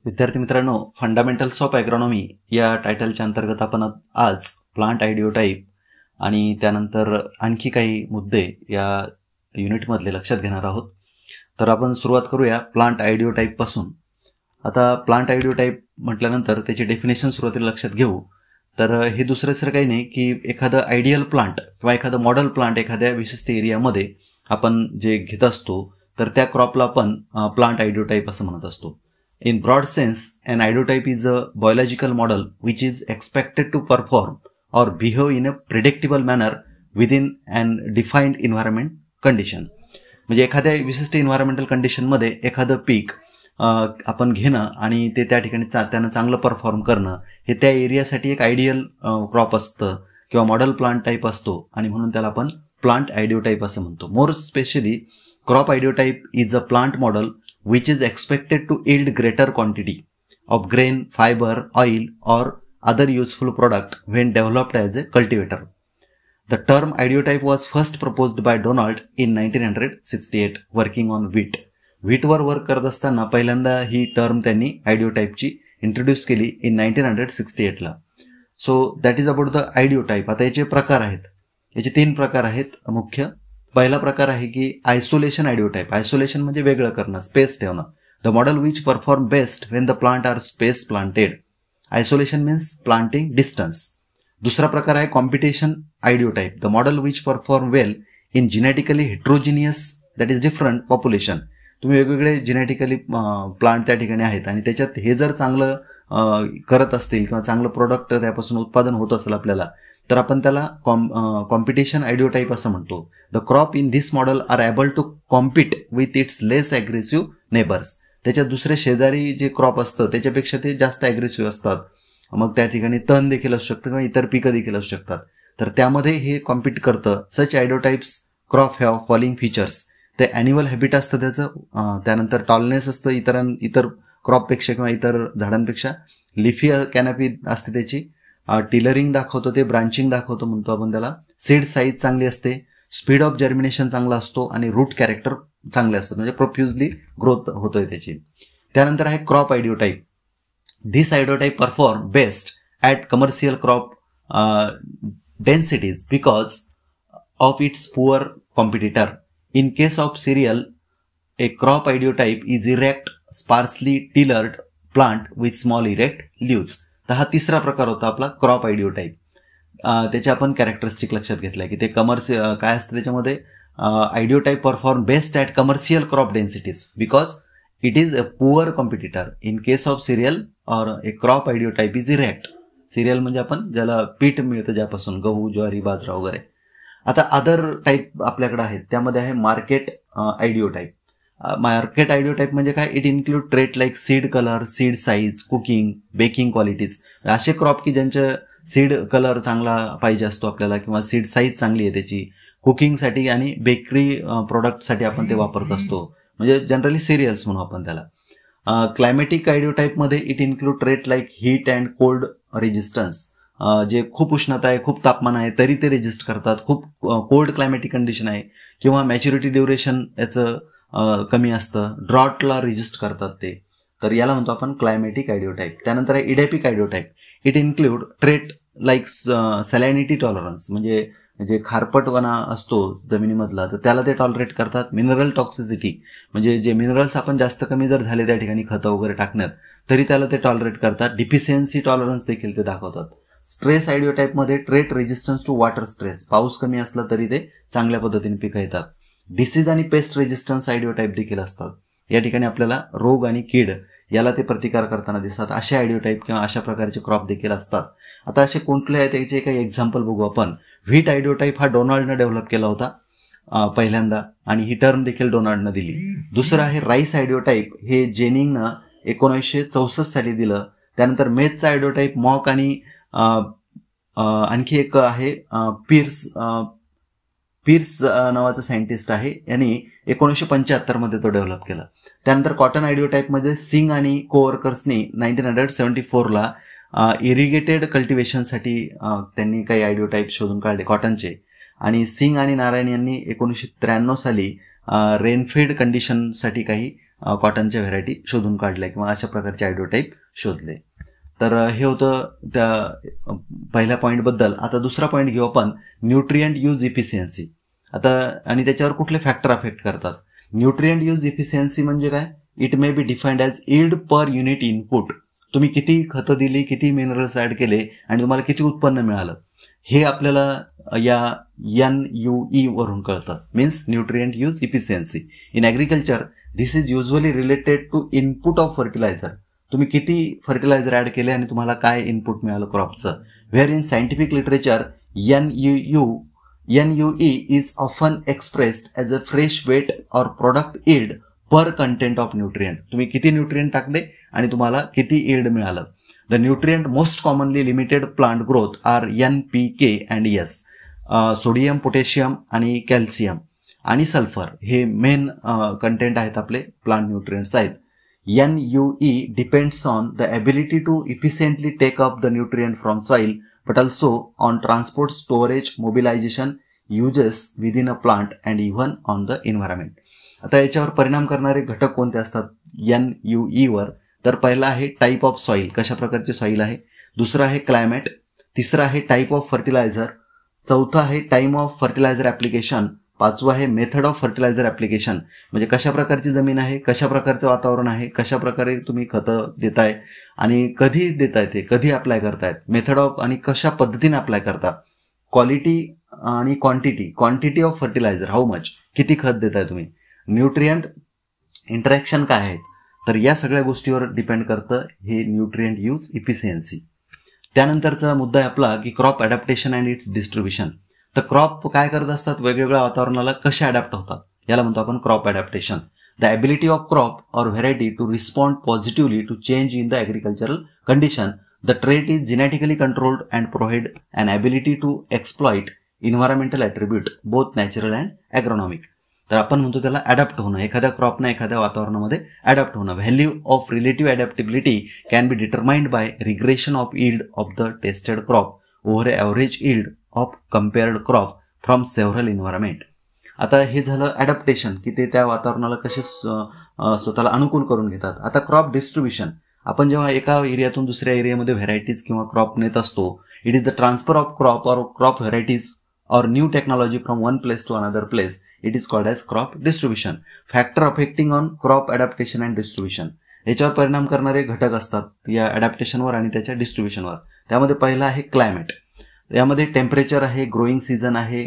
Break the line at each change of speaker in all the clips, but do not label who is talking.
विद्यार्थी मित्रांनो, fundamentals of ॲग्रॉनॉमी या टायटलच्या अंतर्गत आपण आज प्लांट आयडिओटाईप आणि त्यानंतर आणखी काही मुद्दे या युनिटमधले लक्षात घेणार आहोत. तर आपण सुरुवात करूया प्लांट आयडिओटाईपपासून. आता प्लांट आयडिओटाईप म्हटल्यानंतर त्याची डेफिनेशन सुरुवातीला लक्षात घेऊ. तर हे दुसरं काही नाही की एखादं आयडियल प्लांट किंवा एखादं मॉडेल प्लांट एखाद्या विशिष्ट एरियामध्ये आपण जे घेत असतो तर त्या क्रॉपला आपण प्लांट आयडिओटाईप असं म्हणत असतो. In broad sense, an idiotype is a biological model which is expected to perform or behave in a predictable manner within an defined environment condition. म्हणजे एखाद्या विशिष्ट एन्व्हायरमेंटल कंडिशनमध्ये एखादं पीक आपण घेणं आणि ते त्या ठिकाणी त्यानं चांगलं परफॉर्म करणं हे त्या एरियासाठी एक आयडियल क्रॉप असतं किंवा मॉडेल प्लांट टाईप असतो आणि म्हणून त्याला आपण प्लांट आयडिओटाईप असं म्हणतो. More specially crop ideotype is a plant model which is expected to yield greater quantity of grain, fiber, oil or other useful product when developed as a cultivator. The term idiotype was first proposed by Donald in 1968 working on wheat. Wheat वर work करत असताना पहिल्यांदा ही term त्यांनी आयडिओटाईपची introduce केली in 1968 ला. So that is about the ideotype. आता याचे प्रकार आहेत. याचे 3 प्रकार आहेत मुख्य. पहिला प्रकार आहे की आयसोलेशन आयडिओटाईप. आयसोलेशन म्हणजे वेगळं करणं, स्पेस ठेवणं. The model which perform best when the plant are space planted. Isolation means planting distance. दुसरा प्रकार आहे competition ideotype. The model which perform well in genetically heterogeneous that is different population. तुम्ही वेगवेगळे genetically plant त्या ठिकाणी आहेत आणि त्याच्यात हे जर चांगलं करत असतील किंवा चांगलं प्रोडक्ट त्यापासून उत्पादन होत असेल आपल्याला तर आपण त्याला कॉम्पिटिशन आयडिओटाईप असं म्हणतो. The crop in this model are able to compete with its less aggressive neighbours. त्याच्या दुसरे शेजारी जे क्रॉप असतं त्याच्यापेक्षा ते जास्त ॲग्रेसिव्ह असतात. मग त्या ठिकाणी तण देखील असू शकतं किंवा इतर पिकं देखील असू शकतात. तर त्यामध्ये हे कॉम्पीट करतं. सच आयडिओटाईप्स क्रॉप हॅव फॉलोइंग फीचर्स. ते ॲन्युअल हॅबिट असतं त्याचं, त्यानंतर टॉलनेस असतं इतर क्रॉपपेक्षा किंवा इतर झाडांपेक्षा. लिफी कॅनपी असते त्याची. टिलरिंग दाखवतो ते, ब्रांचिंग दाखवतो म्हणतो आपण त्याला. सीड साईज चांगली असते. स्पीड ऑफ जर्मिनेशन चांगला असतो आणि रूट कॅरेक्टर चांगले असतात म्हणजे प्रोफ्युजली ग्रोथ होतोय त्याची. त्यानंतर आहे crop ideotype. This ideotype perform best at commercial crop densities because of its poor competitor. In case of cereal a crop ideotype is erect sparsely tillered plant with small erect leaves. तर हा तिसरा प्रकार होता आपला crop आयडिओटाईप. त्याचे आपण characteristic लक्षात घेतलं की ते काय असतं त्याच्यामध्ये ideotype perform best at commercial crop densities because it is a poor competitor. In case of cereal or a crop ideotype is erect. Cereal म्हणजे आपण ज्याला पीठ मिळतं ज्यापासून गहू, ज्वारी, बाजरा वगैरे. आता अदर टाईप आपल्याकडे आहेत. त्यामध्ये आहे मार्केट आयडिओटाईप. मार्केट आयडिओटाईप म्हणजे काय? It include trait like seed colour, seed size, cooking, baking qualities. असे क्रॉप की ज्यांचे सीड कलर चांगला पाहिजे असतो आपल्याला किंवा सीड साईज चांगली आहे त्याची, कुकिंगसाठी आणि बेकरी प्रोडक्टसाठी आपण ते वापरत असतो. म्हणजे जनरली सिरियल्स म्हणू आपण त्याला. क्लायमॅटिक आयडिओटाईपमध्ये it include trait like heat and cold resistance. जे खूप उष्णता आहे, खूप तापमान आहे तरी ते रेजिस्ट करतात. खूप कोल्ड क्लायमॅटिक कंडिशन आहे किंवा मॅच्युरिटी ड्युरेशन याचं कमी असतं, ड्रॉटला रेजिस्ट करतात ते. तर याला म्हणतो आपण क्लायमॅटिक आयडिओटाईप. त्यानंतर आहे edaphic ideotype. It include trait like salinity tolerance. म्हणजे जे खारपटपणा असतो जमिनीमधला तर त्याला ते टॉलरेट करतात. मिनरल टॉक्सिसिटी म्हणजे जे मिनरल्स आपण जास्त कमी जर झाले त्या ठिकाणी खतं वगैरे टाकण्यात तरी त्याला ते टॉलरेट करतात. डिफिशियन्सी टॉलरन्स देखील ते दाखवतात. स्ट्रेस आयडिओटाईपमध्ये trait resistance to water stress. पाऊस कमी असला तरी ते चांगल्या पद्धतीने पिकं येतात. डिसीज आणि पेस्ट रेजिस्टन्स आयडिओटाईप देखील असतात. या ठिकाणी आपल्याला रोग आणि कीड याला ते प्रतिकार करताना दिसतात. असे आयडिओटाईप किंवा अशा प्रकारचे क्रॉप देखील असतात. आता असे कोणते आहेत त्याचे काही एक्झाम्पल बघू आपण. व्हीट आयडिओटाईप हा डोनाल्डनं डेव्हलप केला होता पहिल्यांदा आणि ही टर्म देखील डोनाल्डनं दिली. दुसरं आहे राईस आयडिओटाईप. हे जेनिंगनं 1964 साली दिलं. त्यानंतर मेथचा आयडिओटाईप मॉक आणि आणखी एक आहे पिर्स नावाचा सायंटिस्ट आहे, यांनी 1975 मध्ये तो डेव्हलप केला. त्यानंतर कॉटन आयडिओटाईपमध्ये सिंग आणि कोवर्कर्सनी 1974 ला इरिगेटेड कल्टिवेशनसाठी त्यांनी काही आयडिओटाईप शोधून काढले कॉटनचे. आणि सिंग आणि नारायण यांनी 1993 साली रेनफेड कंडिशनसाठी काही कॉटनच्या व्हेरायटी शोधून काढल्या किंवा अशा प्रकारचे आयडिओटाईप शोधले. तर हे होतं त्या पहिल्या पॉईंटबद्दल. आता दुसरा पॉईंट घेऊ आपण, न्यूट्रिएंट यूज इफिशियन्सी. आता आणि त्याच्यावर कुठले फॅक्टर अफेक्ट करतात. न्यूट्रिएंट यूज इफिशियन्सी म्हणजे काय, it may be defined as yield per unit input. तुम्ही किती खतं दिली, किती मिनरल्स ॲड केले आणि तुम्हाला किती उत्पन्न मिळालं, हे आपल्याला या NUE वरून कळतं. Means nutrient use efficiency. In agriculture this is usually related to input of fertiliser. तुम्ही किती फर्टिलायझर ॲड केले आणि तुम्हाला काय इनपुट मिळालं क्रॉपचं. Where in scientific literature NUE is often expressed as a fresh weight or product yield per content of nutrient. तुम्ही किती न्यूट्रिएंट टाकले आणि तुम्हाला किती ईल्ड मिळालं. The nutrient most commonly limited plant growth are NPK and S. Sodium, potassium आणि calcium आणि sulphur हे मेन कंटेंट आहेत, आपले प्लांट न्यूट्रिएंट्स आहेत. NUE depends on the ability to efficiently take up the nutrient from soil but also on transport, storage, mobilisation, uses within a plant and even on the environment. आता याच्यावर परिणाम करणारे घटक कोणते असतात NUE वर. तर पहिला आहे टाईप ऑफ सॉईल, कशा प्रकारचे सॉईल आहे. दुसरं आहे क्लायमेट. तिसरं आहे टाईप ऑफ फर्टिलायझर. चौथं आहे टाईम ऑफ फर्टिलायझर ॲप्लिकेशन. पाचवं आहे मेथड ऑफ फर्टिलायझर ॲप्लिकेशन, म्हणजे कशा प्रकारची जमीन आहे, कशा प्रकारचं वातावरण आहे, कशा प्रकारे तुम्ही खतं देताय आणि कधी देताय, ते कधी अप्लाय करतायत, मेथड ऑफ आणि कशा पद्धतीने अप्लाय करता. क्वालिटी आणि quantity of fertiliser, how much, किती खत देताय तुम्ही. न्यूट्रिएंट इंटरॅक्शन काय आहेत. तर या सगळ्या गोष्टीवर डिपेंड करतं हे न्यूट्रिएंट यूज इफिशियन्सी. त्यानंतरचा मुद्दा आहे आपला की crop adaptation and it's distribution. तर क्रॉप काय करत असतात, वेगवेगळ्या वातावरणाला कसे अडॅप्ट होतात, याला म्हणतो आपण crop adaptation. The ability of crop or variety to respond positively to change in the agricultural condition. The trait is genetically controlled and provide an ability to exploit environmental attribute both natural and agronomic. तर आपण म्हणतो त्याला adapt होणं, एखाद्या क्रॉपनं एखाद्या वातावरणामध्ये adapt होणं. Value of relative adaptability can be determined by regression of yield of the tested crop over average yield of compared crop from several environment. आता हे झालं ॲडॅप्टेशन, की ते त्या वातावरणाला कसे स्वतःला अनुकूल करून घेतात. आता क्रॉप डिस्ट्रीब्युशन, आपण जेव्हा एका एरियातून दुसऱ्या एरियामध्ये व्हेरायटीज किंवा क्रॉप नेत असतो, it is the transfer of crop or crop varieties or new technology from one place to another place. It is called as crop distribution. Factor affecting on crop adaptation and distribution. याच्यावर परिणाम करणारे घटक असतात या ॲडॅप्टेशनवर आणि त्याच्या डिस्ट्रीब्युशनवर. त्यामध्ये पहिला आहे क्लायमेट. यामध्ये टेम्परेचर आहे, ग्रोईंग सीझन आहे,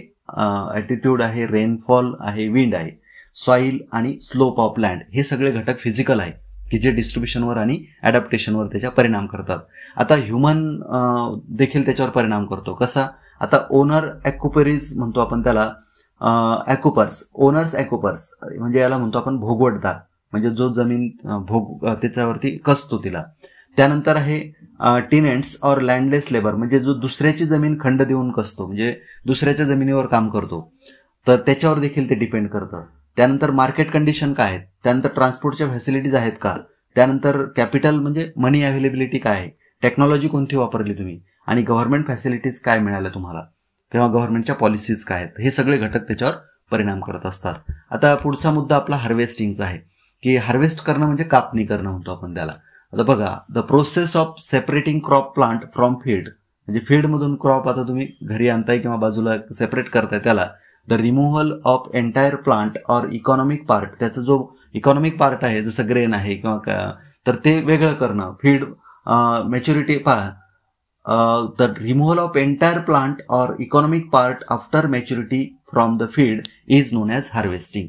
ॲल्टिट्यूड आहे, रेनफॉल आहे, विंड आहे, सॉईल आणि स्लोप ऑफ लँड, हे सगळे घटक फिजिकल आहे की जे डिस्ट्रीब्युशनवर आणि ॲडॅप्टेशनवर त्याच्या परिणाम करतात. आता ह्युमन देखील त्याच्यावर परिणाम करतो. कसा, आता ओनर ॲक्युपरीज म्हणतो आपण त्याला, ॲक्युपर्स, ओनर्स ॲक्युपर्स म्हणजे याला म्हणतो आपण भोगवटदार, म्हणजे जो जमीन त्याच्यावरती कसतो तिला. त्यानंतर आहे टिनेंट्स ऑर लँडलेस लेबर, म्हणजे जो दुसऱ्याची जमीन खंड देऊन कसतो, म्हणजे दुसऱ्याच्या जमिनीवर काम करतो, तर त्याच्यावर देखील ते डिपेंड करतं. त्यानंतर मार्केट कंडिशन काय आहेत, त्यानंतर ट्रान्सपोर्टच्या फॅसिलिटीज आहेत का, त्यानंतर कॅपिटल म्हणजे मनी अवेलेबिलिटी काय आहे, टेक्नॉलॉजी कोणती वापरली तुम्ही, आणि गव्हर्नमेंट फॅसिलिटीज काय मिळाल्या तुम्हाला किंवा गव्हर्नमेंटच्या पॉलिसीज काय आहेत, हे सगळे घटक त्याच्यावर परिणाम करत असतात. आता पुढचा मुद्दा आपला हार्वेस्टिंगचा आहे, की हार्वेस्ट करणं म्हणजे कापणी करणं म्हणतो आपण त्याला. आता बघा, the process of separating crop plant from field, म्हणजे फील्डमधून क्रॉप आता तुम्ही घरी आणताय किंवा बाजूला सेपरेट करताय त्याला. The removal of entire plant or economic part, त्याचा जो इकॉनॉमिक पार्ट आहे जसं ग्रेन आहे किंवा तर ते वेगळं करणं. फील्ड मॅच्युरिटी पहा, the removal of entire plant or economic part after maturity from the field is non as harvesting.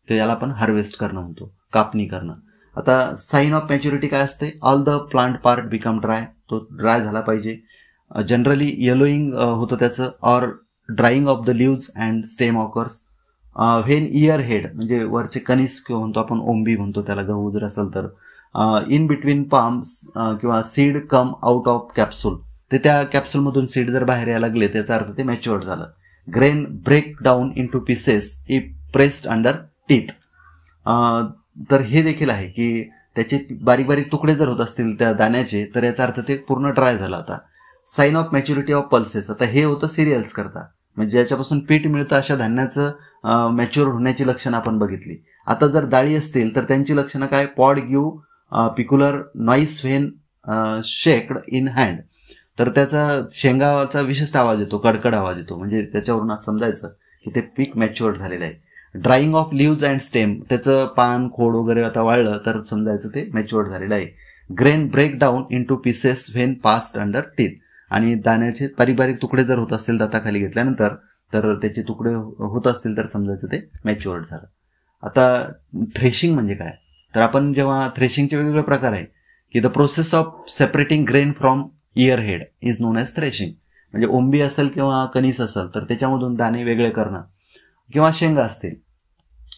ते याला आपण हार्वेस्ट करणं म्हणतो, कापणी करणं. आता साईन ऑफ मॅच्युरिटी काय असते, all the plant part become dry, तो ड्राय झाला पाहिजे. जनरली येलोईंग होतं त्याचं, or drying of the leaves and stem occurs when ear head, म्हणजे वरचे कणीस किंवा म्हणतो आपण ओंबी म्हणतो त्याला, गहू जर असेल तर. इन बिटवीन पाम्स किंवा seed come out of capsule, ते त्या कॅप्सूलमधून सीड जर बाहेर यायला लागले त्याचा अर्थ ते मॅच्युअर्ड झालं. Grain break down into pieces if pressed under teeth, तर हे देखील आहे की त्याचे बारीक बारीक तुकडे जर होत असतील त्या दाण्याचे तर याचा अर्थ ते पूर्ण ड्राय झालं. आता sign of maturity of pulses, आता हे होतं सिरियल्स करता, म्हणजे ज्याच्यापासून पीठ मिळतं अशा धान्याचं मॅच्युअर होण्याची लक्षणं आपण बघितली. आता जर डाळी असतील तर त्यांची लक्षणं काय, pod give peculiar noise when shaked in hand, तर त्याचा शेंगाचा विशिष्ट आवाज येतो, कडकड आवाज येतो, म्हणजे त्याच्यावरून असं समजायचं की ते पीक मॅच्युअर्ड झालेलं आहे. Drying of leaves and stem, त्याचं पान खोड वगैरे आता वाळलं तर समजायचं ते मॅच्युअर्ड झालेलं आहे. Grain break down into pieces when passed under teeth, आणि दाण्याचे बारीक तुकडे जर होत असतील दाताखाली घेतल्यानंतर तर त्याचे तुकडे होत असतील तर समजायचं ते मॅच्युअर्ड झालं. आता थ्रेशिंग म्हणजे काय, तर आपण जेव्हा थ्रेशिंगचे वेगवेगळे प्रकार आहे की the process of separating grain from ear head is known as threshing, म्हणजे ओंबी असेल किंवा कणीस असेल तर त्याच्यामधून दाणे वेगळे करणं, किंवा शेंगा असतील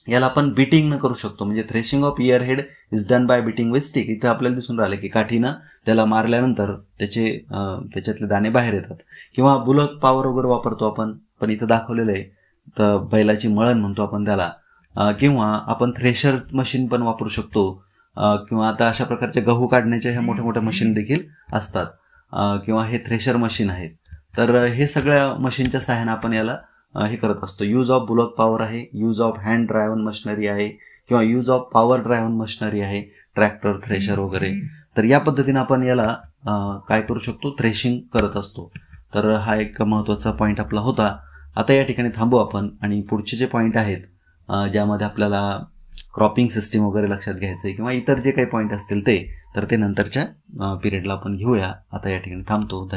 याला आपण बिटिंग न करू शकतो, म्हणजे threshing of year head is done by beating with stick. इथं आपल्याला दिसून राहिलं की काठीनं त्याला मारल्यानंतर त्याच्यातले दाणे बाहेर येतात. किंवा बुलक पॉवर वगैरे वापरतो आपण, पण इथं दाखवलेलं आहे तर बैलाची मळण म्हणतो आपण त्याला. किंवा आपण थ्रेशर मशीन पण वापरू शकतो, किंवा आता अशा प्रकारचे गहू काढण्याचे ह्या मोठ्या मोठ्या मशीन देखील असतात, किंवा हे थ्रेशर मशीन आहे. तर हे सगळ्या मशीनच्या सहाय्याने आपण याला हे करत असतो. यूज ऑफ बुलक पॉवर आहे, use of hand driven machinery आहे, किंवा use of power driven machinery आहे, ट्रॅक्टर, थ्रेशर वगैरे. तर या पद्धतीने आपण याला काय करू शकतो, थ्रेशिंग करत असतो. तर हा एक महत्त्वाचा पॉईंट आपला होता. आता या ठिकाणी थांबू आपण आणि पुढचे जे पॉईंट आहेत ज्यामध्ये आपल्याला क्रॉपिंग सिस्टीम वगैरे लक्षात घ्यायचं आहे किंवा इतर जे काही पॉईंट असतील ते, तर ते नंतरच्या पिरियडला आपण घेऊया. आता या ठिकाणी थांबतो.